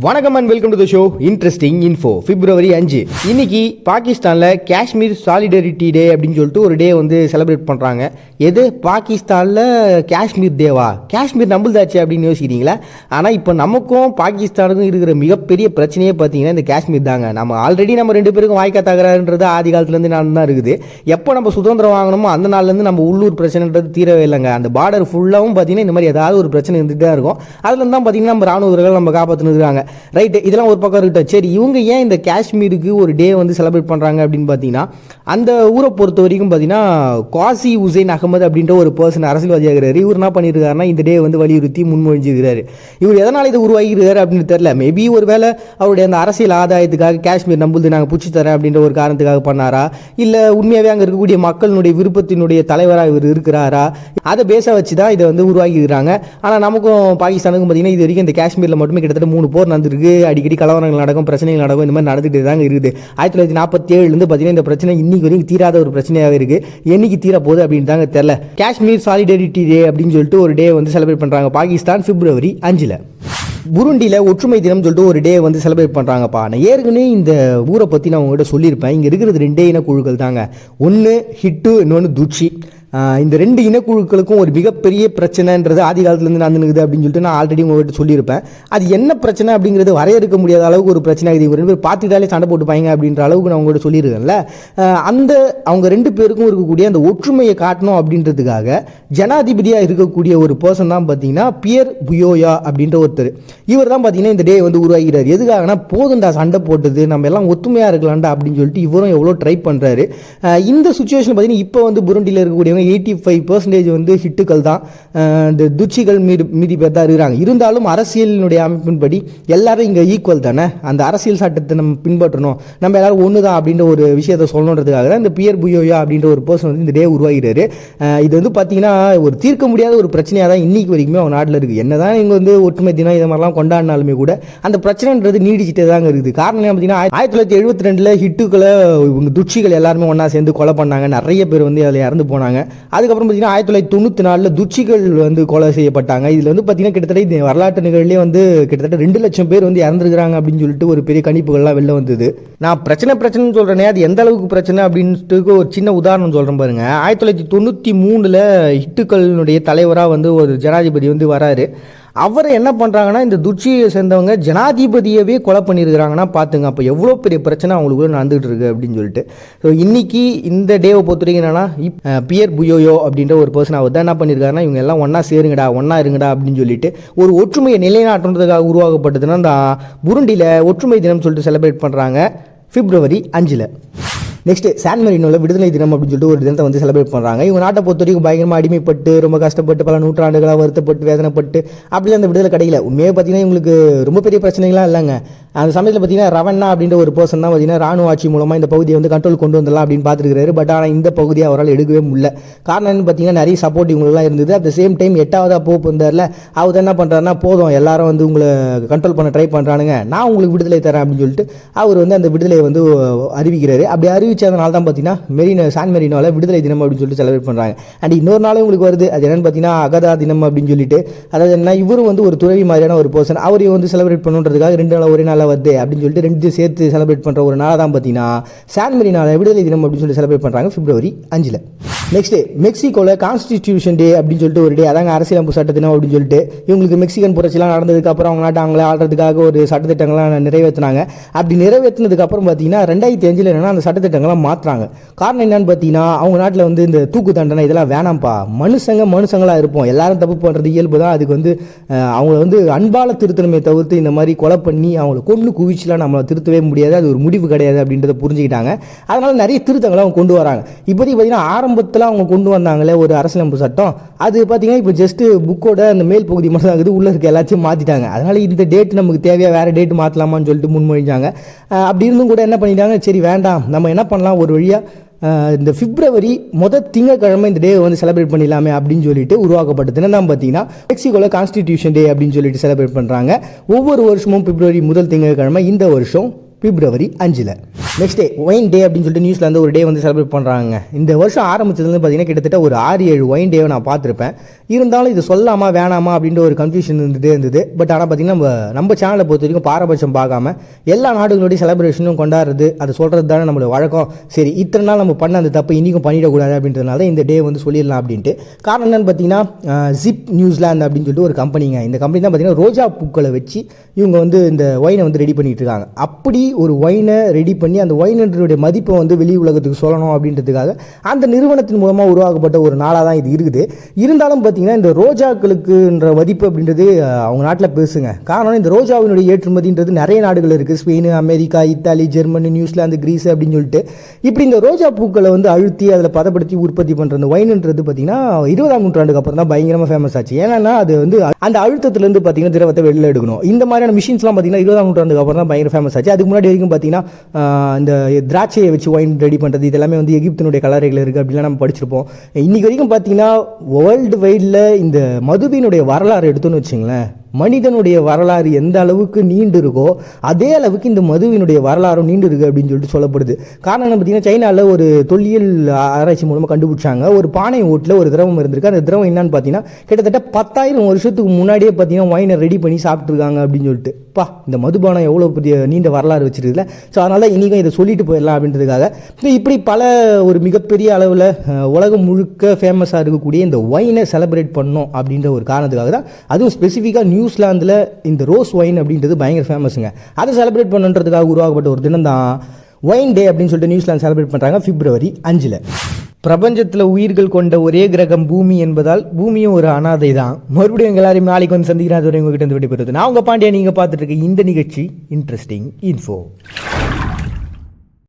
வணக்கம் and welcome to the show interesting info. February 5 இன்னைக்கு பாகிஸ்தானில் காஷ்மீர் சாலிடரிட்டி டே அப்படின்னு சொல்லிட்டு ஒரு டே வந்து செலிப்ரேட் பண்ணுறாங்க. எது பாகிஸ்தானில் காஷ்மீர் டேவா? காஷ்மீர் நம்மளுதாச்சு அப்படின்னு யோசிக்கிறீங்களா? ஆனால் இப்போ நமக்கும் பாகிஸ்தானுக்கும் இருக்கிற மிகப்பெரிய பிரச்சனையே பார்த்தீங்கன்னா இந்த காஷ்மீர் தாங்க. நம்ம ஆல்ரெடி நம்ம ரெண்டு பேருக்கும் வாய்க்கா தகராறுன்றது ஆதி காலத்துலேருந்து நான் தான் இருக்குது. எப்போ நம்ம சுதந்திரம் வாங்கணுமோ அந்த நாள்லேருந்து நம்ம உள்ளூர் பிரச்சனைன்றது தீரவே இல்லைங்க. அந்த பார்டர் ஃபுல்லாகவும் பார்த்தீங்கன்னா இந்த மாதிரி ஏதாவது ஒரு பிரச்சனை இருந்துகிட்டு தான் இருக்கும். அதுலேருந்து தான் பார்த்தீங்கன்னா நம்ம ராணுவ வீரர்கள் நம்ம காப்பாற்றுனுக்குறாங்க. ரைட்டு, இதெல்லாம் ஒரு பக்கம் இருக்கட்டும். சரி, இவங்க ஏன் இந்த காஷ்மீருக்கு ஒரு டே வந்து செலிப்ரேட் பண்ணுறாங்க அப்படின்னு பார்த்தீங்கன்னா, அந்த ஊரை பொறுத்த வரைக்கும் பார்த்தீங்கன்னா காசி உசைன் அகமது அப்படின்ற ஒரு பர்சன் அரசியல்வாதியாக இருக்கிறார். இவர் என்ன பண்ணியிருக்காருன்னா இந்த டே வந்து வலியுறுத்தி முன்மொழிஞ்சிருக்கிறாரு. இவர் எதனால் இதை உருவாகிருக்காரு அப்படின்னு தெரியல. மேபி ஒரு வேளை அவருடைய அந்த அரசியல் ஆதாயத்துக்காக காஷ்மீர் நம்புது நாங்கள் பிடிச்சி தரேன் அப்படின்ற ஒரு காரணத்துக்காக பண்ணாரா, இல்லை உண்மையாகவே அங்கே இருக்கக்கூடிய மக்களினுடைய விருப்பத்தினுடைய தலைவராக இவர் இருக்கிறாரா, அதை பேச வச்சு தான் இதை வந்து உருவாக்கிக்கிறாங்க. ஆனால் நமக்கும் பாகிஸ்தானுக்கும் பார்த்தீங்கன்னா இது வரைக்கும் இந்த காஷ்மீரில் மட்டுமே கிட்டத்தட்ட 3 போர் நடந்திருக்கு. அடிக்கடி கலவரங்கள் நடக்கும், பிரச்சனைகள் நடக்கும், இந்த மாதிரி நடந்துட்டு தாங்க இருக்குது. 1947 பார்த்தீங்கன்னா இந்த பிரச்சனை இன்னைக்கு வரைக்கும் தீராத ஒரு பிரச்சனையாகவே இருக்கு. என்னைக்கு தீர போகுது அப்படின்னு தாங்க தெரியல. காஷ்மீர் சாலிடரிட்டி டே அப்படின்னு சொல்லிட்டு ஒரு டே வந்து செலிப்ரேட் பண்ணுறாங்க பாகிஸ்தான் பிப்ரவரி 5. புருண்டியில் ஒற்றுமை தினம் சொல்லிட்டு ஒரு டே வந்து செலிப்ரேட் பண்ணுறாங்கப்பா. நான் ஏற்கனவே இந்த ஊரை பற்றி நான் உங்கள்கிட்ட சொல்லியிருப்பேன். இங்கே இருக்கிறது 2 இனக்குழுக்கள் தாங்க. ஒன்று ஹிட்டு, இன்னொன்று துட்சி. இந்த 2 இனக்குழுக்களுக்கும் ஒரு மிகப்பெரிய பிரச்சனைன்றது ஆதி காலத்துலேருந்து நடந்துக்குது அப்படின்னு சொல்லிட்டு நான் ஆல்ரெடி உங்கள்கிட்ட சொல்லியிருப்பேன். அது என்ன பிரச்சனை அப்படிங்கிறது வரையறுக்க முடியாத அளவுக்கு ஒரு பிரச்சனை ஆகுது. இவங்க 2 பேர் பார்த்துட்டாலே சண்டை போட்டுப்பாங்க அப்படின்ற அளவுக்கு நான் உங்கள்கிட்ட சொல்லியிருக்கேன்ல. அந்த அவங்க 2 பேருக்கும் இருக்கக்கூடிய அந்த ஒற்றுமையை காட்டணும் அப்படின்றதுக்காக ஜனாதிபதியாக இருக்கக்கூடிய ஒரு பர்சன் தான் பார்த்தீங்கன்னா பியர் புயோயா அப்படின்ற ஒருத்தர். இவர் தான் பார்த்தீங்கன்னா இந்த டே வந்து உருவாகிறார். எதுக்காகனா போதுண்டா சண்டை போட்டது, நம்ம எல்லாம் ஒத்துமையாக இருக்கலாம்டா அப்படின்னு சொல்லிட்டு இவரும் எவ்வளோ ட்ரை பண்ணுறாரு. இந்த சுச்சுவேஷன் பார்த்தீங்கன்னா இப்போ வந்து புருண்டியில் இருக்கக்கூடிய 85% வந்து ஹிட்டுகள் தான். இந்த துச்சிகள் மீதி பேர் தான் இருக்கிறாங்க. இருந்தாலும் அரசியலினுடைய அமைப்பின்படி எல்லாரும் இங்கே ஈக்குவல் தானே, அந்த அரசியல் சட்டத்தை நம்ம பின்பற்றணும், நம்ம எல்லாரும் ஒன்று தான் அப்படின்ற ஒரு விஷயத்தை சொல்லணுன்றதுக்காக தான் இந்த பியர் புயோயா அப்படின்ற ஒரு பர்சன் வந்து இந்த டே உருவாகிறாரு. இது வந்து பார்த்தீங்கன்னா ஒரு தீர்க்க முடியாத ஒரு பிரச்சனையாக தான் இன்னைக்கு வரைக்குமே அவங்க நாட்டில் இருக்குது. என்ன தான் இங்கே வந்து ஒற்றுமை தினம் இதை மாதிரிலாம் கொண்டாடினாலுமே கூட அந்த பிரச்சனைன்றது நீடிச்சுட்டே தாங்க இருக்குது. காரணம் என்ன பார்த்தீங்கன்னா 1972 ஹிட்டுக்களை இவங்க துச்சிகள் எல்லாருமே ஒன்றா சேர்ந்து கொலை பண்ணாங்க. நிறைய பேர் வந்து அதில் இறந்து போனாங்க. அதுக்கப்புறம் பார்த்தீங்கன்னா 1994 துச்சிகள் வந்து கொலை செய்யப்பட்டாங்க. இதில் வந்து பார்த்தீங்கன்னா கிட்டத்தட்ட இந்த வரலாற்று நிகழ்ச்சியே வந்து கிட்டத்தட்ட 2 லட்சம் பேர் வந்து இறந்துருக்கிறாங்க அப்படின்னு சொல்லிட்டு ஒரு பெரிய கணிப்புகள்லாம் வெளில வந்தது. நான் பிரச்சனைன்னு சொல்கிறேனே, அது எந்த அளவுக்கு பிரச்சனை அப்படின்ட்டு ஒரு சின்ன உதாரணம் சொல்கிறேன் பாருங்க. 1993 ஹிட்டுக்களினுடைய தலைவராக வந்து ஒரு ஜனாதிபதி வந்து வராரு. அவரை என்ன பண்ணுறாங்கன்னா இந்த துட்சியை சேர்ந்தவங்க ஜனாதிபதியவே கொலை பண்ணியிருக்கிறாங்கன்னா பார்த்துங்க, அப்போ எவ்வளோ பெரிய பிரச்சனை அவங்களுக்குள்ள நடந்துகிட்டு இருக்கு அப்படின்னு சொல்லிட்டு. ஸோ இன்னைக்கு இந்த டேவை பொறுத்த வரைக்கும் என்னன்னா பியர் புயோயோ அப்படின்ற ஒரு பர்சன் அவர் தான் என்ன பண்ணியிருக்காருன்னா இவங்க எல்லாம் ஒன்றா சேருங்கடா, ஒன்றா இருங்கடா அப்படின்னு சொல்லிட்டு ஒரு ஒற்றுமையை நிலைநாட்டுறதுக்காக உருவாக்கப்பட்டதுன்னா இந்த புருண்டியில் ஒற்றுமை தினம் சொல்லிட்டு செலிப்ரேட் பண்ணுறாங்க பிப்ரவரி 5. நெக்ஸ்ட் சான் மெரினோவில் விடுதலை தினம் அப்படின்னு சொல்லிட்டு ஒரு தினத்தை வந்து செலிப்ரேட் பண்ணுறாங்க. இவங்க நாட்டை பொறுத்த வரைக்கும் பயங்கரமாக அடிமைப்பட்டு ரொம்ப கஷ்டப்பட்டு பல நூற்றாண்டுகளாக வருத்தப்பட்டு வேதனைப்பட்டு அப்படி அந்த விடுதலை கிடைக்கல. உண்மையாக பார்த்தீங்கன்னா இவங்களுக்கு ரொம்ப பெரிய பிரச்சனைகள்லாம் இல்லைங்க. அந்த சமயத்தில் பார்த்தீங்கன்னா ரவண்ணா அப்படின்ற ஒரு பர்சன் தான் பார்த்தீங்கன்னா ராணுவ ஆட்சி மூலமாக இந்த பகுதியை வந்து கண்ட்ரோல் கொண்டு வந்துடலாம் அப்படின்னு பார்த்துருக்காரு. பட் ஆனால் இந்த பகுதியை அவரால் எடுக்கவே முடியல. காரணம் என்னன்னு பார்த்தீங்கன்னா நிறைய சப்போர்ட் இவங்களுக்குலாம் இருந்தது. அட் த சேம் டைம் 8வது போப் வந்தார்ல, அவர் என்ன பண்ணுறாருன்னா போதும் எல்லாரும் வந்து உங்களை கண்ட்ரோல் பண்ண ட்ரை பண்ணுறானுங்க, நான் உங்களுக்கு விடுதலை தரேன் அப்படின்னு சொல்லிட்டு அவர் வந்து அந்த விடுதலையை வந்து அறிவிக்கிறாரு. அப்படி அறிவிச்சதுனால தான் பார்த்தீங்கன்னா சான் மெரினோவில் விடுதலை தினம் அப்படின்னு சொல்லிட்டு செலிப்ரேட் பண்ணுறாங்க. அண்ட் இன்னொரு நாளும் உங்களுக்கு வருது. அது என்னன்னு பார்த்தீங்கன்னா அகதா தினம் அப்படின்னு சொல்லிட்டு, அதாவது என்ன இவரும் வந்து ஒரு துறவி மாதிரியான ஒரு பர்சன், அவரையும் வந்து செலிப்ரேட் பண்ணுறதுக்காக 2 நாள் ஒரே நாள் வருது அப்படின்னு சொல்லிட்டு 2 சேர்த்து செலிப்ரேட் பண்ணுற ஒரு நாள் தான் பார்த்தீங்கன்னா சான் மெரினோவில் விடுதலை தினம் அப்படின்னு சொல்லி செலிப்ரேட் பண்ணுறாங்க பிப்ரவரி 5. நெக்ஸ்ட் மெக்சிகோவில் கான்ஸ்டிடியூஷன் டே அப்படின்னு சொல்லிட்டு ஒரு டே, அதாங்க அரசியலமைப்பு சட்ட தினம் அப்படின்னு சொல்லிட்டு. இவங்களுக்கு மெக்சிகன் புரட்சிலாம் நடந்ததுக்கு அப்புறம் அவங்க நாட்டை அவங்களே ஆள்றதுக்காக ஒரு சட்டத்திட்டங்கள்லாம் நிறைவேற்றினாங்க. அப்படி நிறைவேற்றினதுக்கு அப்புறம் பார்த்தீங்கன்னா 2005 என்னன்னா அந்த சட்டத்திட்டங்கள்லாம் மாற்றுறாங்க. காரணம் என்னன்னு பார்த்தீங்கன்னா அவங்க நாட்டில் வந்து இந்த தூக்கு தண்டனை இதெல்லாம் வேணாம்ப்பா, மனுஷங்களாக இருப்போம், எல்லாரும் தப்பு பண்ணுறது இயல்பு தான், அதுக்கு வந்து அவங்கள வந்து அன்பால் திருத்தணுமே தவிர்த்து இந்த மாதிரி கொலை பண்ணி அவங்கள கொண்டு குவிச்சுலாம் நம்மளை திருத்தவே முடியாது, அது ஒரு முடிவு கிடையாது அப்படின்றத புரிஞ்சுக்கிட்டாங்க. அதனால நிறைய திருத்தங்களை அவங்க கொண்டு வராங்க. இப்போதைக்கு பார்த்தீங்கன்னா ஆரம்பத்தில் அவங்க கொண்டு வந்தாங்களே ஒரு அரசியலமைப்பு சட்டம், அது பார்த்தீங்கன்னா இப்போ ஜஸ்ட் புக்கோட அந்த மேல் பகுதி மட்டும் தான் இருக்குது, உள்ளே இருக்க எல்லாத்தையும் மாற்றிட்டாங்க. அதனால இந்த டேட் நமக்கு தேவையாக வேறு டேட் மாற்றலாமான்னு சொல்லிட்டு முன்மொழிஞ்சாங்க. அப்படி இருந்தும் கூட என்ன பண்ணிட்டாங்க, சரி வேண்டாம் நம்ம என்ன பண்ணலாம், ஒரு வழியாக இந்த பிப்ரவரி திங்கட்கிழமை இந்த டே வந்து செலிப்ரேட் பண்ணிடலாமே அப்படின்னு சொல்லிட்டு உருவாக்கப்பட்டதுன்னு தான் பார்த்தீங்கன்னா மெக்சிகோவில் கான்ஸ்டிடியூஷன் டே அப்படின்னு சொல்லிட்டு செலிப்ரேட் பண்ணுறாங்க. ஒவ்வொரு வருஷமும் பிப்ரவரி திங்கட்கிழமை இந்த வருஷம் பிப்ரவரி 5. நெக்ஸ்ட் டே ஒயின் டே அப்படின்னு சொல்லிட்டு நியூஸில் வந்து ஒரு டே வந்து செலிப்ரேட் பண்ணுறாங்க. இந்த வருஷம் ஆரம்பிச்சதுலேருந்து பார்த்தீங்கன்னா கிட்டத்தட்ட ஒரு 6-7 ஒயின் டேவை நான் பார்த்துருப்பேன். இருந்தாலும் இது சொல்லாமா வேணாமா அப்படின்ற ஒரு கன்ஃபியூஷன் இருந்துகிட்டே இருந்தது. பட் ஆனால் பார்த்தீங்கன்னா நம்ம சேனலை பொறுத்த வரைக்கும் பாரபட்சம் பார்க்காம எல்லா நாடுகளுடைய செலிப்ரேஷனும் கொண்டாடுறது, அதை சொல்கிறது தானே நம்மளோட வழக்கம். சரி, இத்தனை நாள் நம்ம பண்ண அந்த தப்பு இன்றைக்கும் பண்ணிடக்கூடாது அப்படின்றதுனால இந்த டே வந்து சொல்லிடலாம் அப்படின்ட்டு. காரணம் என்னன்னு பார்த்தீங்கன்னா ஜிப் நியூசிலாந்து அப்படின்னு சொல்லிட்டு ஒரு கம்பெனிங்க. இந்த கம்பெனி தான் பார்த்தீங்கன்னா ரோஜா பூக்களை வச்சு இவங்க வந்து இந்த ஒயினை வந்து ரெடி பண்ணிட்டு இருக்காங்க. அப்படி ஒரு ஒயினை ரெடி பண்ணி அந்த ஒயினுடைய மதிப்பை வந்து வெளி உலகத்துக்கு சொல்லணும் அப்படின்றதுக்காக அந்த நிறுவனத்தின் மூலமாக உருவாக்கப்பட்ட ஒரு நாளாக தான் இது இருக்குது. இருந்தாலும் பார்த்தீங்கன்னா இந்த ரோஜாக்களுக்குன்ற மதிப்பு அப்படின்றது அவங்க நாட்டில் பேசுங்க. காரணம் இந்த ரோஜாவினுடைய ஏற்றுமதின்றது நிறைய நாடுகள் இருக்குது. Spain, America, Italy, Germany, New Zealand, Greece அப்படின்னு சொல்லிட்டு இப்படி இந்த ரோஜா பூக்களை வந்து அழுத்தி அதில் பதப்படுத்தி உற்பத்தி பண்ணுற அந்த ஒயின்ன்றது பார்த்தீங்கன்னா 20ஆம் நூற்றாண்டுக்கு அப்புறம் தான் பயங்கரமாக ஃபேமஸ் ஆச்சு. ஏன்னா அது வந்து அந்த அழுத்தத்திலேருந்து பார்த்தீங்கன்னா திரவத்தை வெளியில் எடுக்கணும். இந்த மாதிரியான மிஷின்ஸ்லாம் பார்த்தீங்கன்னா 20ஆம் நூற்றாண்டுக்கு அப்புறம் தான் பயங்கர ஃபேமஸ் ஆச்சு. அதுக்கு முன்னாடி வரைக்கும் பார்த்தீங்கன்னா இந்த திராட்சையை வச்சு ஒயின் ரெடி பண்ணுறது இதெல்லாமே வந்து எகிப்தினுடைய கலரைகள் இருக்குது அப்படிலாம் நம்ம படிச்சிருப்போம். இன்றைக்கி வரைக்கும் பார்த்தீங்கன்னா வேர்ல்டு வைடில் இந்த மதுவினுடைய வரலாறு எடுத்தோன்னு வச்சுங்களேன், மனிதனுடைய வரலாறு எந்த அளவுக்கு நீண்டு இருக்கோ அதே அளவுக்கு இந்த மதுவினுடைய வரலாறும் நீண்டு இருக்கு அப்படின்னு சொல்லிட்டு சொல்லப்படுது. காரணம் என்ன பார்த்தீங்கன்னா, சைனாவில் ஒரு தொல்லியல் ஆராய்ச்சி மூலமாக கண்டுபிடிச்சாங்க. ஒரு பானை ஓட்டில் ஒரு திரவம் இருந்திருக்கு. அந்த திரவம் என்னன்னு பார்த்தீங்கன்னா கிட்டத்தட்ட 10,000 வருஷத்துக்கு முன்னாடியே பார்த்தீங்கன்னா ஒயினை ரெடி பண்ணி சாப்பிட்ருக்காங்க அப்படின்னு சொல்லிட்டு. இந்த மதுபானம் எவ்வளோ பெரிய நீண்ட வரலாறு வச்சிருக்குல்ல. ஸோ அதனால இன்றைக்கும் இதை சொல்லிட்டு போயிடலாம் அப்படின்றதுக்காக இப்படி பல ஒரு மிகப்பெரிய அளவில் உலகம் முழுக்க ஃபேமஸாக இருக்கக்கூடிய இந்த ஒயினை செலிப்ரேட் பண்ணோம் அப்படின்ற ஒரு காரணத்துக்காக தான். அதுவும் ஸ்பெசிஃபிக்காக நியூசிலாந்தில் இந்த ரோஸ் ஒயின் அப்படின்றது பயங்கர ஃபேமஸுங்க. அதை செலிப்ரேட் பண்ணுறதுக்காக உருவாக்கப்பட்ட ஒரு தினம் தான் ஒயின் டே அப்படின்னு சொல்லிட்டு நியூசிலாந்து செலிப்ரேட் பண்ணுறாங்க பிப்ரவரி 5. பிரபஞ்சத்தில் உயிர்கள் கொண்ட ஒரே கிரகம் பூமி என்பதால் பூமியும் ஒரு அனாதை தான். மறுபடியும் எல்லாரையும் நாளைக்கு வந்து சந்திக்கிறேன். உங்ககிட்ட இருந்து விடைபெறுவது நான் உங்கள் பாண்டியா. நீங்கள் பார்த்துட்டு இருக்க இந்த நிகழ்ச்சி இன்ட்ரெஸ்டிங் இன்ஃபோ.